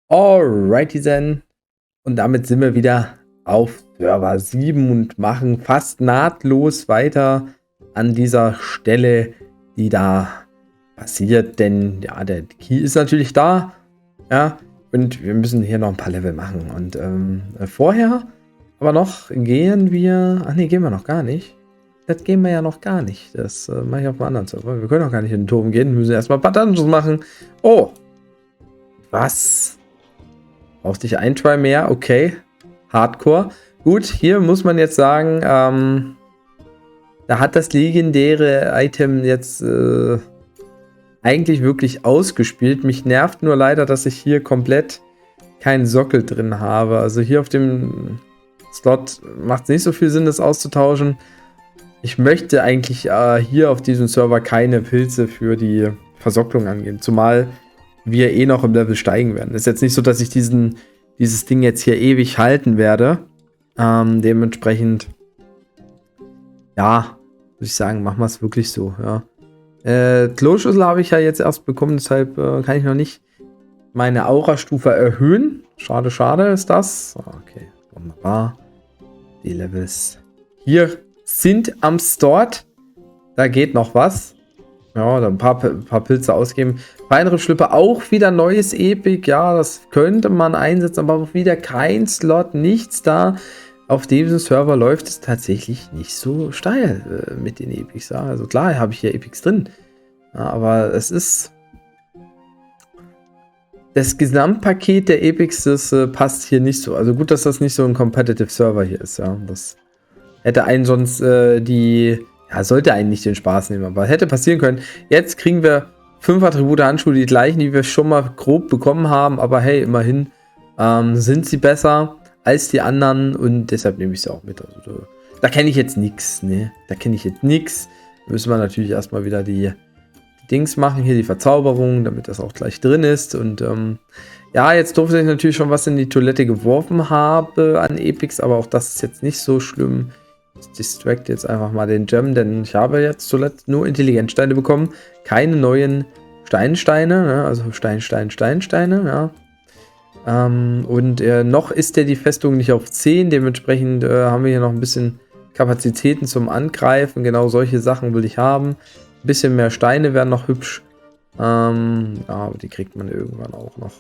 Alrighty then. Und damit sind wir wieder auf Server 7 und machen fast nahtlos weiter an dieser Stelle, die da passiert. Denn ja, der Key ist natürlich da. Ja, und wir müssen hier noch ein paar Level machen. Und vorher aber noch gehen wir. Ach nee, gehen wir noch gar nicht. Das gehen wir ja noch gar nicht. Das mache ich auf einem anderen Server. Wir können auch gar nicht in den Turm gehen. Wir müssen erstmal ein paar Dungeons machen. Oh! Was? Brauchst dich ein Try mehr? Okay. Hardcore. Gut, hier muss man jetzt sagen, da hat das legendäre Item jetzt eigentlich wirklich ausgespielt. Mich nervt nur leider, dass ich hier komplett keinen Sockel drin habe. Also hier auf dem Slot macht es nicht so viel Sinn, das auszutauschen. Ich möchte eigentlich hier auf diesem Server keine Pilze für die Versocklung angehen. Zumal wir eh noch im Level steigen werden. Ist jetzt nicht so, dass ich dieses Ding jetzt hier ewig halten werde. Dementsprechend, ja, würde ich sagen, machen wir es wirklich so, ja. Kloschüssel habe ich ja jetzt erst bekommen, deshalb kann ich noch nicht meine Aura-Stufe erhöhen. Schade, schade ist das. Okay, wunderbar. Die Levels hier sind am Start. Da geht noch was. Ja, ein paar Pilze ausgeben. Feinripp-Schlüpper, auch wieder neues Epic. Ja, das könnte man einsetzen, aber auch wieder kein Slot, nichts da. Auf diesem Server läuft es tatsächlich nicht so steil mit den Epics. Ja. Also klar, habe ich hier Epics drin. Ja, aber es ist... Das Gesamtpaket der Epics, das passt hier nicht so. Also gut, dass das nicht so ein Competitive Server hier ist. Ja. Das hätte einen sonst ja, sollte einen nicht den Spaß nehmen, aber hätte passieren können. Jetzt kriegen wir 5 Attribute Handschuhe, die gleichen, die wir schon mal grob bekommen haben, aber hey, immerhin sind sie besser als die anderen und deshalb nehme ich sie auch mit. Also, da kenne ich jetzt nichts, ne? Da kenne ich jetzt nichts. Müssen wir natürlich erstmal wieder die Dings machen, hier die Verzauberung, damit das auch gleich drin ist und ja, jetzt durfte ich natürlich schon was in die Toilette geworfen habe an Epics, aber auch das ist jetzt nicht so schlimm. Ich distract jetzt einfach mal den Gem, denn ich habe jetzt zuletzt nur Intelligenzsteine bekommen. Keine neuen Steinsteine, ne? Also Steinsteine, ja. Und noch ist die Festung nicht auf 10, dementsprechend haben wir hier noch ein bisschen Kapazitäten zum Angreifen. Genau solche Sachen will ich haben. Ein bisschen mehr Steine wären noch hübsch. Ja, aber die kriegt man irgendwann auch noch.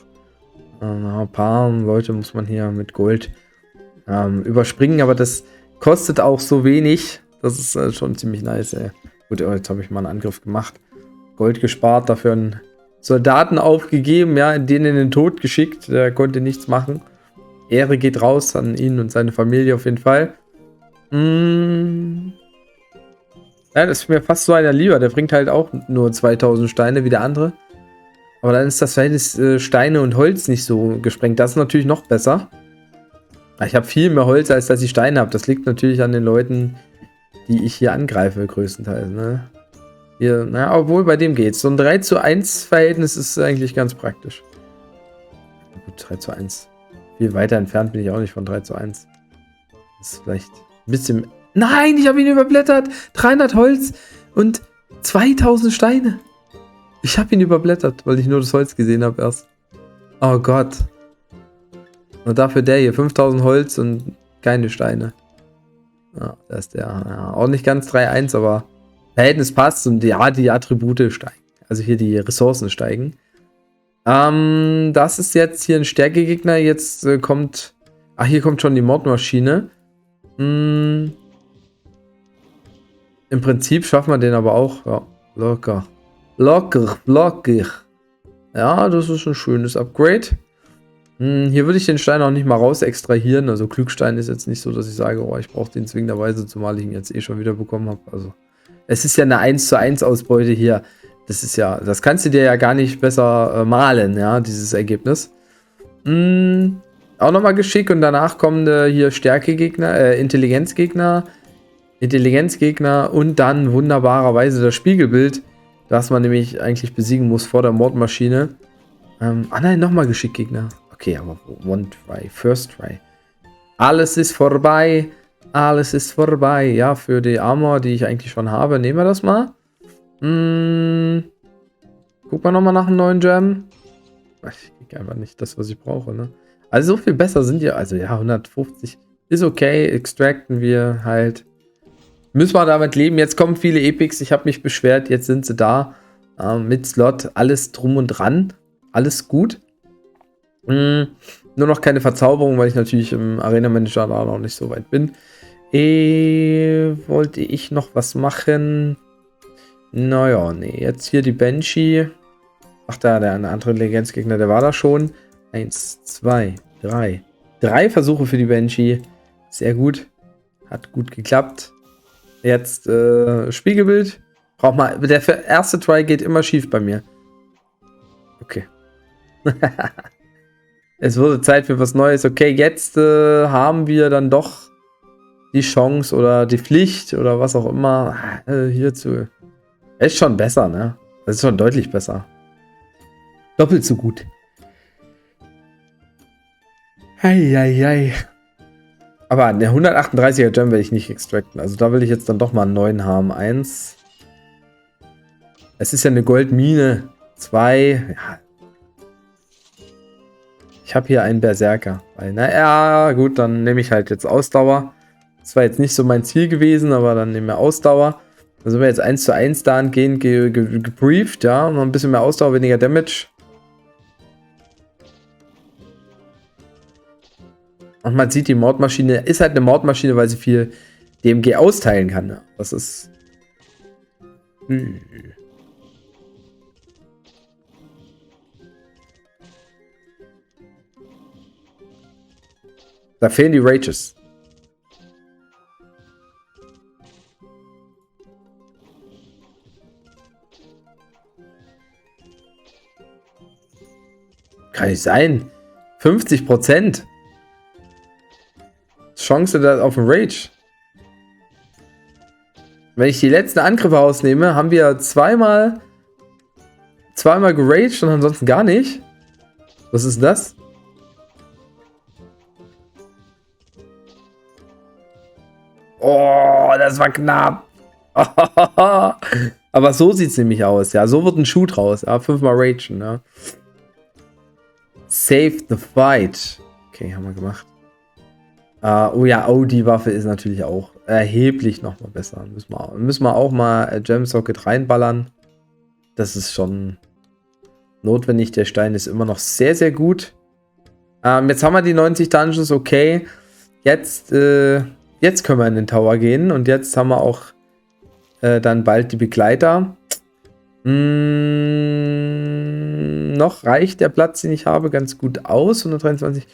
Ein paar Leute muss man hier mit Gold überspringen, aber das kostet auch so wenig. Das ist schon ziemlich nice, ey. Gut, jetzt habe ich mal einen Angriff gemacht. Gold gespart, dafür einen Soldaten aufgegeben, ja, den in den Tod geschickt. Der konnte nichts machen. Ehre geht raus an ihn und seine Familie auf jeden Fall. Ja, das ist mir fast so einer lieber. Der bringt halt auch nur 2000 Steine wie der andere. Aber dann ist das Verhältnis Steine und Holz nicht so gesprengt. Das ist natürlich noch besser. Ich habe viel mehr Holz, als dass ich Steine habe. Das liegt natürlich an den Leuten, die ich hier angreife, größtenteils. Ne? Hier, naja, obwohl bei dem geht's. So ein 3:1 Verhältnis ist eigentlich ganz praktisch. Gut, 3:1. Viel weiter entfernt bin ich auch nicht von 3:1. Das ist vielleicht ein bisschen... Nein, ich habe ihn überblättert. 300 Holz und 2000 Steine. Ich habe ihn überblättert, weil ich nur das Holz gesehen habe erst. Oh Gott. Und dafür der hier, 5000 Holz und keine Steine. Ja, das ist der. Ja, auch nicht ganz 3:1, aber Verhältnis passt und ja, die Attribute steigen. Also hier die Ressourcen steigen. Das ist jetzt hier ein Stärkegegner. Jetzt kommt... Ach, hier kommt schon die Mordmaschine. Im Prinzip schaffen wir den aber auch. Ja, locker. Locker. Ja, das ist ein schönes Upgrade. Hier würde ich den Stein auch nicht mal raus extrahieren. Also Klugstein ist jetzt nicht so, dass ich sage, oh, ich brauche den zwingenderweise, zumal ich ihn jetzt eh schon wieder bekommen habe. Also es ist ja eine 1:1 Ausbeute hier. Das ist ja, das kannst du dir ja gar nicht besser malen, ja, dieses Ergebnis. Auch nochmal Geschick und danach kommen hier Stärkegegner, Intelligenzgegner und dann wunderbarerweise das Spiegelbild, das man nämlich eigentlich besiegen muss vor der Mordmaschine. Nein, nochmal Geschickgegner. Okay, aber one try, first try. Alles ist vorbei. Alles ist vorbei. Ja, für die Armor, die ich eigentlich schon habe, nehmen wir das mal. Guck mal nochmal nach einem neuen Gem. Ich krieg einfach nicht das, was ich brauche, ne? Also so viel besser sind die, also ja, 150 ist okay, extracten wir halt. Müssen wir damit leben, jetzt kommen viele Epics, ich habe mich beschwert, jetzt sind sie da. Mit Slot, alles drum und dran, alles gut. Nur noch keine Verzauberung, weil ich natürlich im Arena-Manager da noch nicht so weit bin. Wollte ich noch was machen? Naja, nee, jetzt hier die Banshee. Ach da, der andere Legendsgegner, der war da schon. 1, 2, 3. 3 Versuche für die Banshee. Sehr gut. Hat gut geklappt. Jetzt Spiegelbild. Braucht mal. Der erste Try geht immer schief bei mir. Okay. Es wurde Zeit für was Neues. Okay, jetzt haben wir dann doch die Chance oder die Pflicht oder was auch immer hierzu. Ist schon besser, ne? Das ist schon deutlich besser. Doppelt so gut. Heieiei. Aber eine 138er Gem werde ich nicht extracten. Also da will ich jetzt dann doch mal einen neuen haben. 1. Es ist ja eine Goldmine. 2. Ja. Ich habe hier einen Berserker. Naja, gut, dann nehme ich halt jetzt Ausdauer. Das war jetzt nicht so mein Ziel gewesen, aber dann nehmen wir Ausdauer. Da sind wir jetzt 1:1 dahingehend gebrieft, ja. Noch ein bisschen mehr Ausdauer, weniger Damage. Und man sieht, die Mordmaschine ist halt eine Mordmaschine, weil sie viel DMG austeilen kann. Ja. Das ist... Da fehlen die Rages. Kann nicht sein. 50%. Chance da auf den Rage. Wenn ich die letzten Angriffe ausnehme, haben wir zweimal geraged und ansonsten gar nicht. Was ist das? Oh, das war knapp. Aber so sieht es nämlich aus. Ja, so wird ein Shoot raus. Ja, 5-mal Ragen. Ja. Save the fight. Okay, haben wir gemacht. Oh ja, oh, die Waffe ist natürlich auch erheblich nochmal besser. Müssen wir auch mal Gem Socket reinballern. Das ist schon notwendig. Der Stein ist immer noch sehr, sehr gut. Jetzt haben wir die 90 Dungeons, okay. Jetzt können wir in den Tower gehen. Und jetzt haben wir auch dann bald die Begleiter. Noch reicht der Platz, den ich habe, ganz gut aus. 123.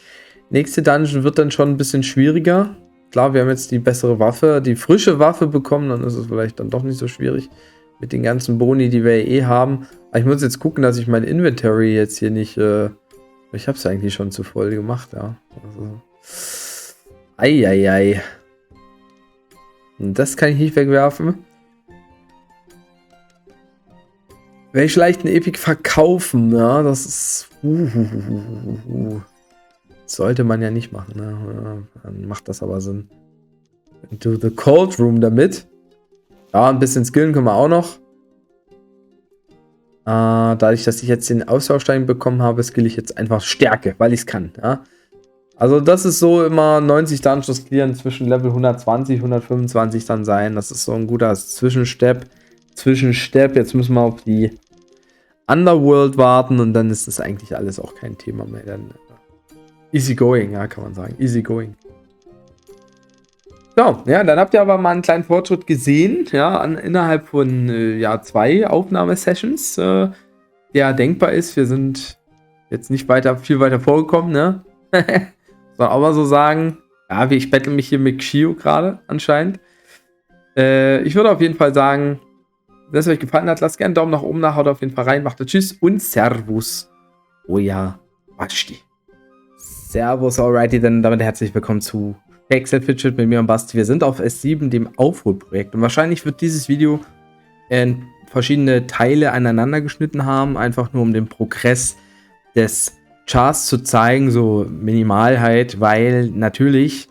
Nächste Dungeon wird dann schon ein bisschen schwieriger. Klar, wir haben jetzt die bessere Waffe, die frische Waffe bekommen, dann ist es vielleicht dann doch nicht so schwierig mit den ganzen Boni, die wir eh haben. Aber ich muss jetzt gucken, dass ich mein Inventory jetzt hier nicht... ich habe es eigentlich schon zu voll gemacht, ja. Also, eieiei. Und das kann ich nicht wegwerfen. Werde ich vielleicht einen Epic verkaufen, ja, das ist... Sollte man ja nicht machen, ne? Ja, dann macht das aber Sinn. Into the Cold Room damit. Ja, ein bisschen skillen können wir auch noch. Dadurch, dass ich jetzt den Austauschstein bekommen habe, skill ich jetzt einfach Stärke, weil ich es kann, ja. Also das ist so immer 90 Dungeons clearen zwischen Level 120, 125 dann sein. Das ist so ein guter Zwischenstep. Jetzt müssen wir auf die Underworld warten und dann ist das eigentlich alles auch kein Thema mehr. Dann easy going, ja, kann man sagen. Easy going. So, ja, dann habt ihr aber mal einen kleinen Fortschritt gesehen, ja, innerhalb von 2 Aufnahmesessions, der denkbar ist. Wir sind jetzt nicht viel weiter vorgekommen, ne? Soll auch mal so sagen. Ja, ich battle mich hier mit Xio gerade anscheinend. Ich würde auf jeden Fall sagen, wenn es euch gefallen hat, lasst gerne einen Daumen nach oben nach, haut auf jeden Fall rein, macht Tschüss und Servus. Oh ja, Basti. Servus, alrighty, dann damit herzlich willkommen zu Pixel Fidget mit mir und Basti. Wir sind auf S7, dem Aufholprojekt. Und wahrscheinlich wird dieses Video in verschiedene Teile aneinander geschnitten haben, einfach nur um den Progress des Charts zu zeigen, so minimal halt, weil natürlich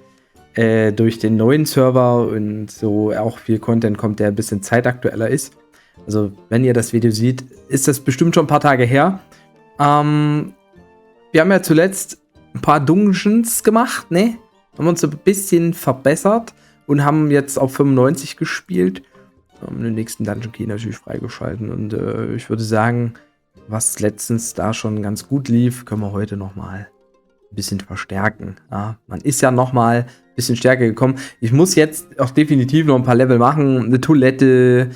durch den neuen Server und so auch viel Content kommt, der ein bisschen zeitaktueller ist. Also wenn ihr das Video seht, ist das bestimmt schon ein paar Tage her. wir haben ja zuletzt ein paar Dungeons gemacht, ne? Haben uns ein bisschen verbessert und haben jetzt auf 95 gespielt. Haben den nächsten Dungeon Key natürlich freigeschalten. Und ich würde sagen, was letztens da schon ganz gut lief, können wir heute nochmal ein bisschen verstärken. Ja, man ist ja nochmal ein bisschen stärker gekommen. Ich muss jetzt auch definitiv noch ein paar Level machen. Eine Toilette,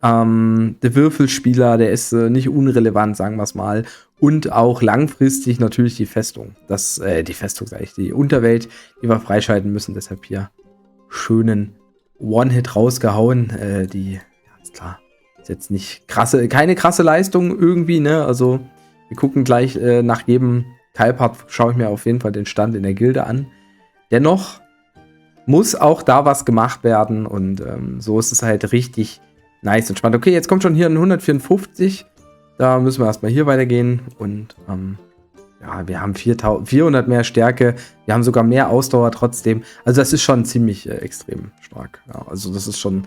der Würfelspieler, der ist nicht unrelevant, sagen wir es mal. Und auch langfristig natürlich die Festung. Die Festung, sage ich, die Unterwelt, die wir freischalten müssen. Deshalb hier schönen One-Hit rausgehauen. Ja, ist klar. Ist jetzt nicht keine krasse Leistung irgendwie, ne? Also, wir gucken gleich nach jedem Teilpart, schaue ich mir auf jeden Fall den Stand in der Gilde an. Dennoch muss auch da was gemacht werden und so ist es halt richtig nice und spannend. Okay, jetzt kommt schon hier ein 154. Da müssen wir erstmal hier weitergehen und ja, wir haben 400 mehr Stärke. Wir haben sogar mehr Ausdauer trotzdem. Also das ist schon ziemlich extrem stark. Ja, also das ist schon,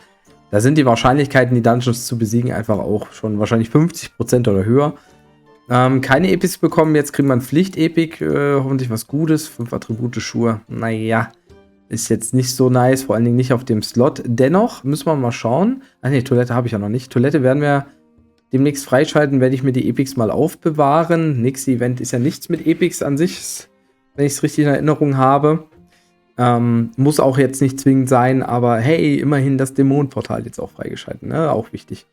da sind die Wahrscheinlichkeiten, die Dungeons zu besiegen, einfach auch schon wahrscheinlich 50% oder höher. Keine Epics bekommen, jetzt kriegen wir ein Pflicht-Epic, hoffentlich was Gutes. 5 Attribute Schuhe, naja, ist jetzt nicht so nice, vor allen Dingen nicht auf dem Slot. Dennoch müssen wir mal schauen. Ah ne, Toilette habe ich ja noch nicht. Toilette werden wir demnächst freischalten, werde ich mir die Epics mal aufbewahren. Nächstes Event ist ja nichts mit Epics an sich, wenn ich es richtig in Erinnerung habe. Muss auch jetzt nicht zwingend sein, aber hey, immerhin das Dämonenportal jetzt auch freigeschalten, ne? Auch wichtig.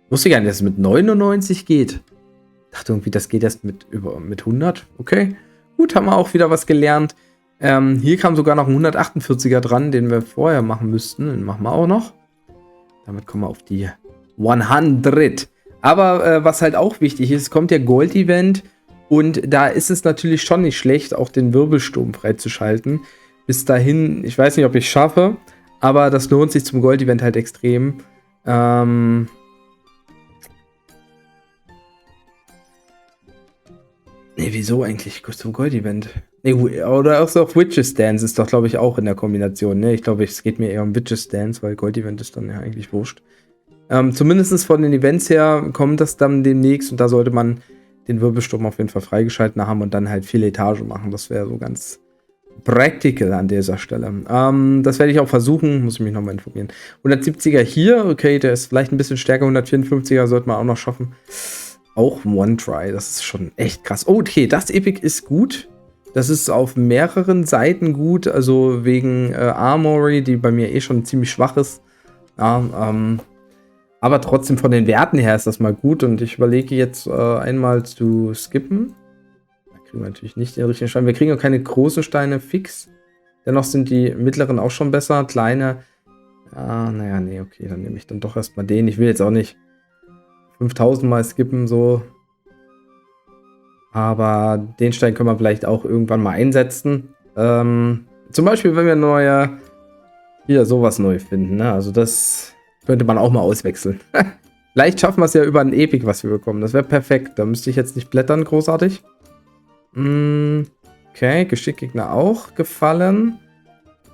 Wusste gar nicht, dass es mit 99 geht. Dachte irgendwie, das geht erst mit 100. Okay, gut, haben wir auch wieder was gelernt. Hier kam sogar noch ein 148er dran, den wir vorher machen müssten. Den machen wir auch noch. Damit kommen wir auf die 100. Aber was halt auch wichtig ist, kommt der Gold-Event und da ist es natürlich schon nicht schlecht, auch den Wirbelsturm freizuschalten. Bis dahin, ich weiß nicht, ob ich es schaffe, aber das lohnt sich zum Gold-Event halt extrem. Ne, wieso eigentlich zum Gold-Event? Ne, oder auch so auf Witches Dance ist doch, glaube ich, auch in der Kombination. Ne, ich glaube, es geht mir eher um Witches Dance, weil Gold-Event ist dann ja eigentlich wurscht. Zumindest von den Events her kommt das dann demnächst und da sollte man den Wirbelsturm auf jeden Fall freigeschalten haben und dann halt viele Etagen machen. Das wäre so ganz practical an dieser Stelle. Das werde ich auch versuchen, muss ich mich nochmal informieren. 170er hier, okay, der ist vielleicht ein bisschen stärker, 154er sollte man auch noch schaffen. Auch One-Try, das ist schon echt krass. Oh, okay, das Epic ist gut. Das ist auf mehreren Seiten gut, also wegen Armory, die bei mir eh schon ziemlich schwach ist. Ja, aber trotzdem von den Werten her ist das mal gut und ich überlege jetzt einmal zu skippen. Da kriegen wir natürlich nicht den richtigen Stein. Wir kriegen auch keine großen Steine fix. Dennoch sind die mittleren auch schon besser. Kleine, ja, naja, nee, okay, dann nehme ich dann doch erstmal den. Ich will jetzt auch nicht 5000 Mal skippen, so. Aber den Stein können wir vielleicht auch irgendwann mal einsetzen. Zum Beispiel, wenn wir hier sowas neu finden, ne? Also das könnte man auch mal auswechseln. Vielleicht schaffen wir es ja über ein Epic, was wir bekommen. Das wäre perfekt. Da müsste ich jetzt nicht blättern, großartig. Okay, Geschickgegner auch gefallen.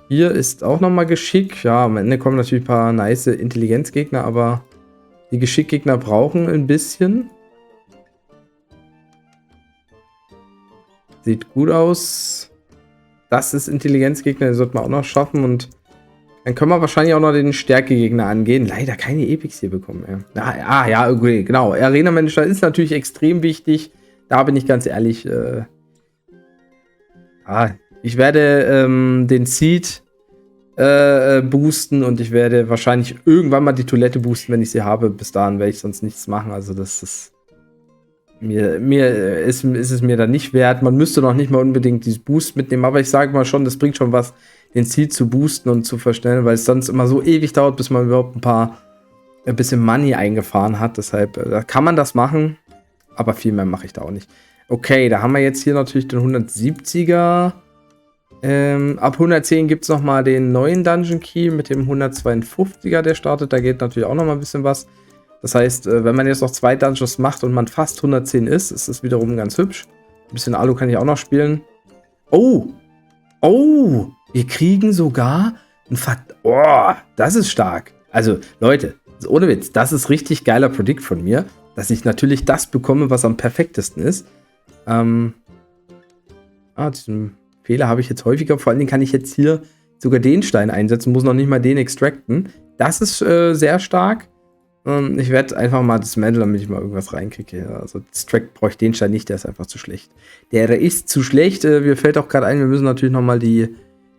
Hier ist auch nochmal Geschick. Ja, am Ende kommen natürlich ein paar nice Intelligenzgegner, aber die Geschickgegner brauchen ein bisschen. Sieht gut aus. Das ist Intelligenzgegner, den sollten wir auch noch schaffen. Und dann können wir wahrscheinlich auch noch den Stärkegegner angehen. Leider keine Epics hier bekommen. Ja, ja, okay, genau. Arena Manager ist natürlich extrem wichtig. Da bin ich ganz ehrlich. Ich werde den Seed boosten und ich werde wahrscheinlich irgendwann mal die Toilette boosten, wenn ich sie habe. Bis dahin werde ich sonst nichts machen. Also das ist ist es mir dann nicht wert. Man müsste noch nicht mal unbedingt dieses Boost mitnehmen, aber ich sage mal schon, das bringt schon was, den Seed zu boosten und zu verstellen, weil es sonst immer so ewig dauert, bis man überhaupt ein bisschen Money eingefahren hat. Deshalb da kann man das machen, aber viel mehr mache ich da auch nicht. Okay, da haben wir jetzt hier natürlich den 170er. Ab 110 gibt es nochmal den neuen Dungeon Key mit dem 152er, der startet. Da geht natürlich auch nochmal ein bisschen was. Das heißt, wenn man jetzt noch 2 Dungeons macht und man fast 110 ist es wiederum ganz hübsch. Ein bisschen Alu kann ich auch noch spielen. Oh! Oh! Wir kriegen sogar ein Oh, das ist stark. Also, Leute, ohne Witz, das ist richtig geiler Predict von mir, dass ich natürlich das bekomme, was am perfektesten ist. Diesen Fehler habe ich jetzt häufiger. Vor allen Dingen kann ich jetzt hier sogar den Stein einsetzen, muss noch nicht mal den extracten. Das ist sehr stark. Ich werde einfach mal dismanteln, damit ich mal irgendwas reinkriege. Also Distract brauche ich den Stein nicht, der ist einfach zu schlecht. Der ist zu schlecht. Mir fällt auch gerade ein, wir müssen natürlich nochmal die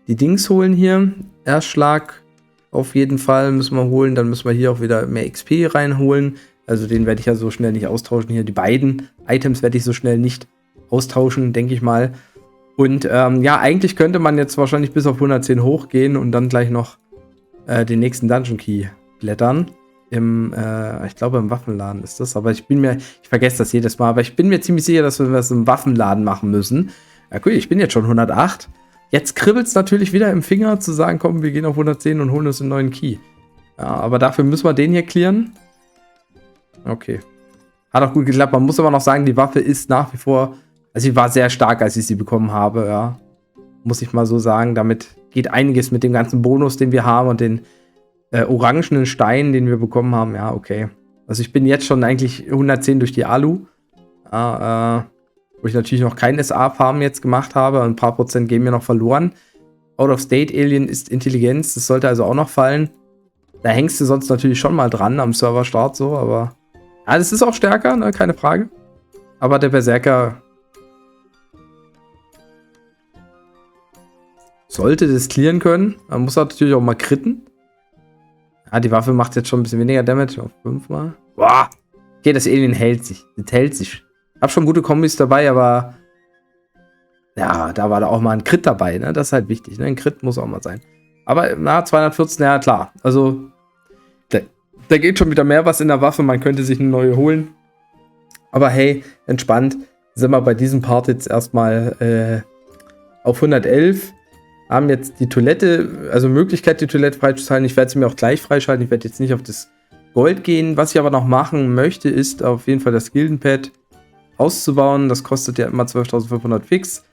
Dings holen hier. Erstschlag auf jeden Fall müssen wir holen. Dann müssen wir hier auch wieder mehr XP reinholen. Also den werde ich ja so schnell nicht austauschen. Hier die beiden Items werde ich so schnell nicht austauschen, denke ich mal. Und ja, eigentlich könnte man jetzt wahrscheinlich bis auf 110 hochgehen und dann gleich noch den nächsten Dungeon Key blättern. Ich glaube im Waffenladen ist das, aber ich vergesse das jedes Mal, aber ich bin mir ziemlich sicher, dass wir das im Waffenladen machen müssen. Ja cool, ich bin jetzt schon 108. Jetzt kribbelt es natürlich wieder im Finger zu sagen, komm, wir gehen auf 110 und holen uns einen neuen Key. Ja, aber dafür müssen wir den hier clearen. Okay. Hat auch gut geklappt. Man muss aber noch sagen, die Waffe ist nach wie vor, also sie war sehr stark, als ich sie bekommen habe, ja. Muss ich mal so sagen. Damit geht einiges mit dem ganzen Bonus, den wir haben und den orangenen Stein, den wir bekommen haben. Ja, okay. Also ich bin jetzt schon eigentlich 110 durch die Alu. Wo ich natürlich noch kein SA-Farm jetzt gemacht habe. Ein paar Prozent gehen mir noch verloren. Out-of-State-Alien ist Intelligenz. Das sollte also auch noch fallen. Da hängst du sonst natürlich schon mal dran am Serverstart so, aber ja, das ist auch stärker, ne? Keine Frage. Aber der Berserker sollte das clearen können. Man muss natürlich auch mal critten. Ja, die Waffe macht jetzt schon ein bisschen weniger Damage. Auf 5 Mal. Boah. Okay, das Alien hält sich. Das hält sich. Hab schon gute Kombis dabei, aber ja, da war da auch mal ein Crit dabei, ne? Das ist halt wichtig, ne? Ein Crit muss auch mal sein. Aber na, 214, ja klar. Also, da geht schon wieder mehr was in der Waffe. Man könnte sich eine neue holen. Aber hey, entspannt. Sind wir bei diesem Part jetzt erstmal auf 111. Haben jetzt die Toilette, also Möglichkeit, die Toilette freizuschalten. Ich werde sie mir auch gleich freischalten. Ich werde jetzt nicht auf das Gold gehen. Was ich aber noch machen möchte, ist auf jeden Fall das Gildenpad auszubauen. Das kostet ja immer 12.500 fix.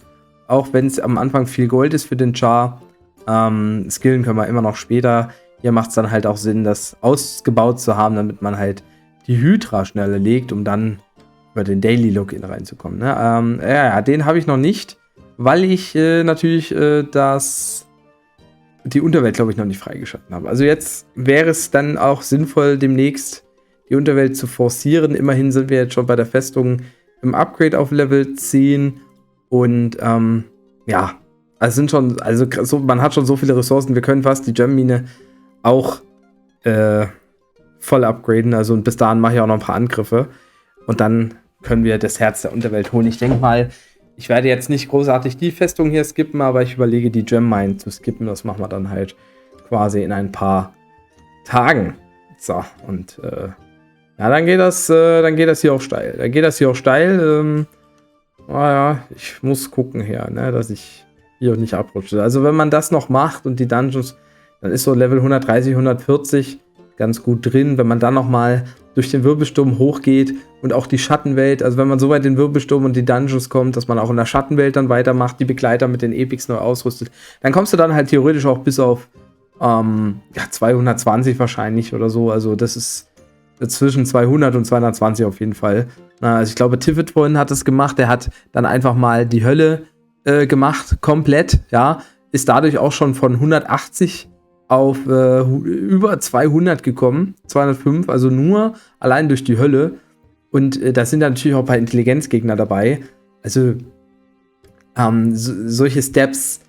Auch wenn es am Anfang viel Gold ist für den Char. Skillen können wir immer noch später. Hier macht es dann halt auch Sinn, das ausgebaut zu haben, damit man halt die Hydra schneller legt, um dann über den Daily Login reinzukommen. Ne? Ja, den habe ich noch nicht. Weil ich natürlich die Unterwelt, glaube ich, noch nicht freigeschalten habe. Also jetzt wäre es dann auch sinnvoll, demnächst die Unterwelt zu forcieren. Immerhin sind wir jetzt schon bei der Festung im Upgrade auf Level 10. Und ja, man hat schon so viele Ressourcen. Wir können fast die Gem-Mine auch voll upgraden. Also und bis dahin mache ich auch noch ein paar Angriffe. Und dann können wir das Herz der Unterwelt holen. Ich denke mal, ich werde jetzt nicht großartig die Festung hier skippen, aber ich überlege, die Gem Mine zu skippen. Das machen wir dann halt quasi in ein paar Tagen. So, und ja, dann geht das hier auch steil. Naja, ich muss gucken hier, ne, dass ich hier nicht abrutsche. Also wenn man das noch macht und die Dungeons, dann ist so Level 130, 140 ganz gut drin. Wenn man dann noch mal durch den Wirbelsturm hochgeht und auch die Schattenwelt, also wenn man so weit den Wirbelsturm und die Dungeons kommt, dass man auch in der Schattenwelt dann weitermacht, die Begleiter mit den Epics neu ausrüstet, dann kommst du dann halt theoretisch auch bis auf 220 wahrscheinlich oder so. Also das ist zwischen 200 und 220 auf jeden Fall. Also ich glaube, Tivit vorhin hat es gemacht, der hat dann einfach mal die Hölle gemacht, komplett, ja, ist dadurch auch schon von 180 auf über 200 gekommen, 205, also nur allein durch die Hölle. Und da sind dann natürlich auch ein paar Intelligenzgegner dabei. Also solche Steps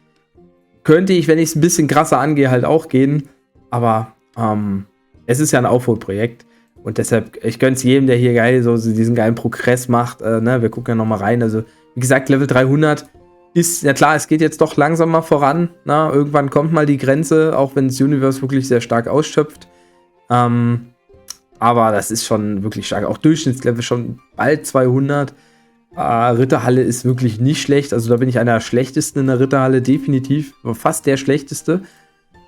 könnte ich, wenn ich es ein bisschen krasser angehe, halt auch gehen. Aber es ist ja ein Aufholprojekt. Und deshalb, ich gönn's jedem, der hier geil so diesen geilen Progress macht. Ne? Wir gucken ja nochmal rein. Also, wie gesagt, Level 300 ist, ja klar, es geht jetzt doch langsamer voran. Na? Irgendwann kommt mal die Grenze, auch wenn das Universe wirklich sehr stark ausschöpft. Aber das ist schon wirklich stark. Auch Durchschnittslevel schon bald 200. Ritterhalle ist wirklich nicht schlecht. Also da bin ich einer der schlechtesten in der Ritterhalle, definitiv. Fast der schlechteste.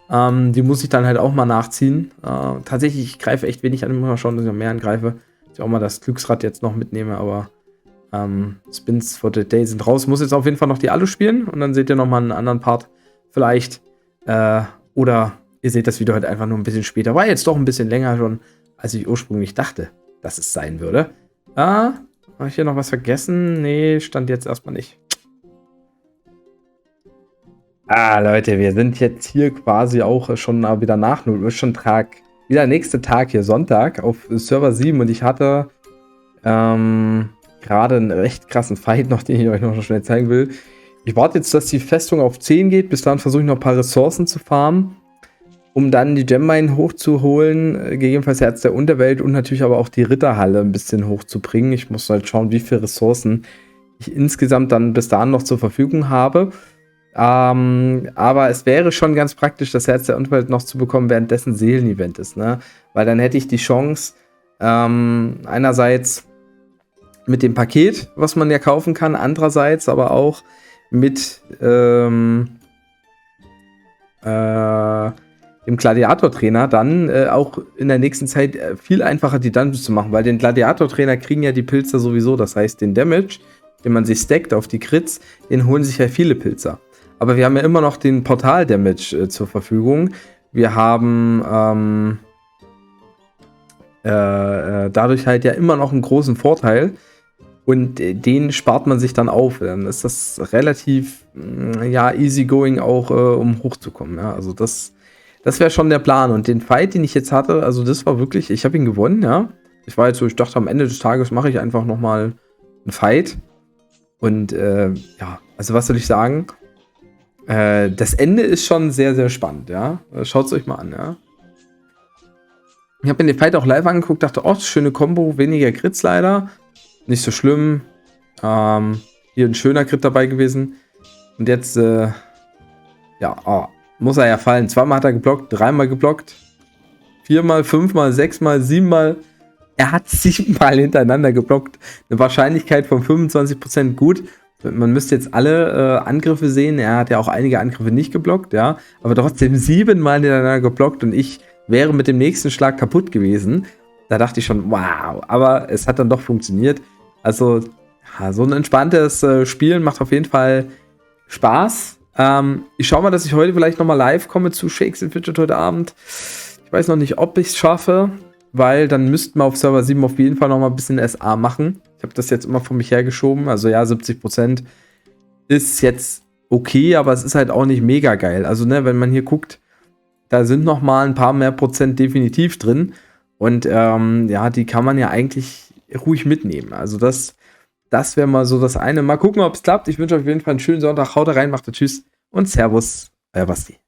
Die muss ich dann halt auch mal nachziehen. Tatsächlich, ich greife echt wenig an. Ich muss mal schauen, dass ich noch mehr angreife. Dass ich auch mal das Glücksrad jetzt noch mitnehme. Aber Spins for the Day sind raus. Ich muss jetzt auf jeden Fall noch die Alu spielen. Und dann seht ihr noch mal einen anderen Part vielleicht. Oder ihr seht das Video halt einfach nur ein bisschen später. War jetzt doch ein bisschen länger schon, als ich ursprünglich dachte, dass es sein würde. Habe ich hier noch was vergessen? Nee, stand jetzt erstmal nicht. Leute, wir sind jetzt hier quasi auch schon wieder nach 0 Uhr, schon wieder nächster Tag hier, Sonntag, auf Server 7 und ich hatte gerade einen recht krassen Fight noch, den ich euch noch schnell zeigen will. Ich warte jetzt, dass die Festung auf 10 geht, bis dann versuche ich noch ein paar Ressourcen zu farmen, um dann die Gemmine hochzuholen, gegebenenfalls Herz der Unterwelt und natürlich aber auch die Ritterhalle ein bisschen hochzubringen. Ich muss halt schauen, wie viele Ressourcen ich insgesamt dann bis dahin noch zur Verfügung habe. Aber es wäre schon ganz praktisch, das Herz der Unterwelt noch zu bekommen, währenddessen Seelen-Event ist, ne? Weil dann hätte ich die Chance, einerseits mit dem Paket, was man ja kaufen kann, andererseits aber auch mit dem Gladiator-Trainer dann auch in der nächsten Zeit viel einfacher die Dungeons zu machen, weil den Gladiator-Trainer kriegen ja die Pilzer sowieso, das heißt den Damage, den man sich stackt auf die Crits, den holen sich ja viele Pilzer. Aber wir haben ja immer noch den Portal-Damage zur Verfügung. Wir haben dadurch halt ja immer noch einen großen Vorteil und den spart man sich dann auf. Dann ist das relativ easygoing auch, um hochzukommen. Ja? Also das wäre schon der Plan. Und den Fight, den ich jetzt hatte, also das war wirklich, ich habe ihn gewonnen, ja. Ich war jetzt so, ich dachte, am Ende des Tages mache ich einfach nochmal einen Fight. Und also was soll ich sagen? Das Ende ist schon sehr, sehr spannend, ja. Schaut es euch mal an, ja. Ich habe mir den Fight auch live angeguckt, dachte, oh, schöne Kombo, weniger Crits leider. Nicht so schlimm. Hier ein schöner Crit dabei gewesen. Und jetzt, muss er ja fallen. 2-mal hat er geblockt, 3-mal geblockt. 4-mal, 5-mal, 6-mal, 7-mal. Er hat 7-mal hintereinander geblockt. Eine Wahrscheinlichkeit von 25% gut. Man müsste jetzt alle Angriffe sehen. Er hat ja auch einige Angriffe nicht geblockt, ja. Aber trotzdem 7-mal hintereinander geblockt und ich wäre mit dem nächsten Schlag kaputt gewesen. Da dachte ich schon, wow. Aber es hat dann doch funktioniert. Also, so ein entspanntes Spielen macht auf jeden Fall Spaß. Ich schaue mal, dass ich heute vielleicht nochmal live komme zu Shakes and Fidget heute Abend. Ich weiß noch nicht, ob ich es schaffe, weil dann müssten wir auf Server 7 auf jeden Fall nochmal ein bisschen SA machen. Ich habe das jetzt immer von mich hergeschoben. Also ja, 70% ist jetzt okay, aber es ist halt auch nicht mega geil. Also, ne, wenn man hier guckt, da sind noch mal ein paar mehr Prozent definitiv drin. Und die kann man ja eigentlich ruhig mitnehmen. Also das wäre mal so das eine. Mal gucken, ob es klappt. Ich wünsche euch auf jeden Fall einen schönen Sonntag. Haut rein, macht Tschüss und Servus, euer Basti.